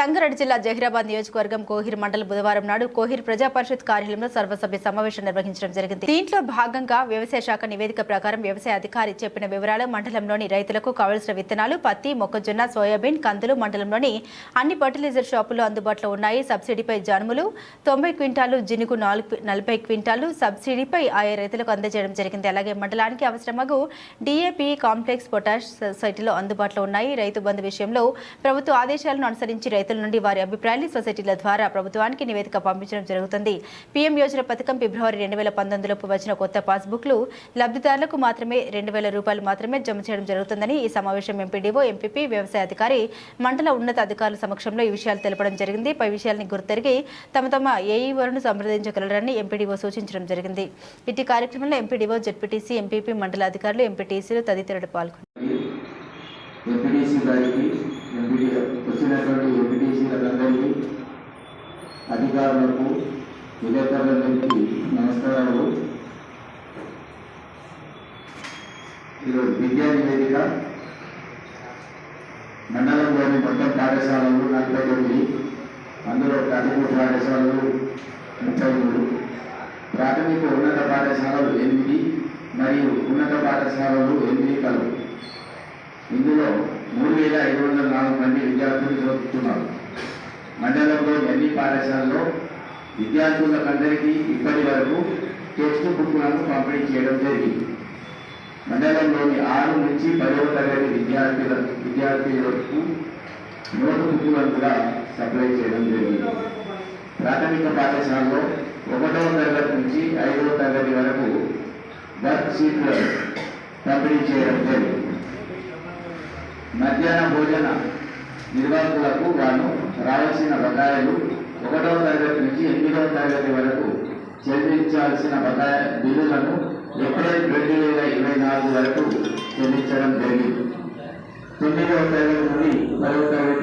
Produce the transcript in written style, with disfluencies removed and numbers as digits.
సంగారెడ్డి జిల్లా జహీరాబాద్ నియోజకవర్గం కోహిర్ మండల బుధవారం నాడు కోహిర్ ప్రజా పరిషత్ కార్యాలయంలో సర్వసభ్య సమావేశం నిర్వహించడం జరిగింది. దీంట్లో భాగంగా వ్యవసాయ శాఖ నివేదిక ప్రకారం వ్యవసాయ అధికారి చెప్పిన వివరాలు, మండలంలోని రైతులకు కావలసిన విత్తనాలు, పత్తి, మొక్కజొన్న, సోయాబీన్, కందులు మండలంలోని అన్ని ఫర్టిలైజర్ షాపుల్లో అందుబాటులో ఉన్నాయి. సబ్సిడీపై జనుములు 90 క్వింటాలు, జినుగు 40 క్వింటాలు సబ్సిడీపై ఆయా రైతులకు అందజేయడం జరిగింది. అలాగే మండలానికి అవసరమగు DAP, కాంప్లెక్స్, పొటాష్ సొసైటీలో అందుబాటులో ఉన్నాయి. రైతు బంధు విషయంలో ప్రభుత్వ ఆదేశాలను అనుసరించి రైతుల నుండి వారి అభిప్రాయాలు సొసైటీల ద్వారా ప్రభుత్వానికి నివేదిక పంపించడం జరుగుతుంది. PM యోజన పథకం ఫిబ్రవరి 2019లోపు వచ్చిన కొత్త పాస్బుక్లు లబ్ధిదారులకు మాత్రమే 2000 రూపాయలు మాత్రమే జమ చేయడం జరుగుతుందని ఈ సమావేశం ఎంపీడీఓ, MPP, వ్యవసాయ అధికారి, మండల ఉన్నత అధికారుల సమక్షంలో ఈ విషయాలు తెలపడం జరిగింది. పై విషయాన్ని గుర్తెరిగి తమ AEOలను సంప్రదించగలరని ఎంపీడీఓ సూచించడం జరిగింది. ఇటు కార్యక్రమంలో ఎంపీడీఓ, ZPTC, MPP, మండల అధికారులు, ఎంపీటీసీలు తదితరులు పాల్గొన్నారు. ఎంపీటీసీలందరికీ, అధికారులకు, విలేకరులందరికీ నమస్కారాలు. ఈరోజు విద్యా నివేదిక మండలంలోని మొత్తం పాఠశాలలు 49, అందులో ప్రాథమిక పాఠశాలలు 33, ప్రాథమిక ఉన్నత పాఠశాలలు 8 మరియు ఉన్నత పాఠశాలలు 8 కలవు. ఇందులో 3504 మంది విద్యార్థులు చదువుతున్నారు. మండలంలోని అన్ని పాఠశాలలో విద్యార్థులందరికీ ఇప్పటి వరకు టెక్స్ట్ బుక్లను పంపిణీ చేయడం జరిగింది. మండలంలోని 6 నుంచి 10వ తరగతి విద్యార్థులకు నోటు బుక్లను కూడా సప్లై చేయడం జరిగింది. ప్రాథమిక పాఠశాలలో 1వ తరగతి నుంచి 5వ తరగతి వరకు వర్క్ షీట్లు పంపిణీ చేయడం జరిగింది. మధ్యాహ్న భోజన నిర్వాహకులకు గాను రావాల్సిన బకాయిలు 1వ తరగతి నుంచి 8వ తరగతి వరకు చెల్లించాల్సిన బకాయి బిల్లులను ఏప్రిల్ 2024 వరకు చెల్లించడం జరిగింది. 9వ తరగతి నుండి 10వ తరగతి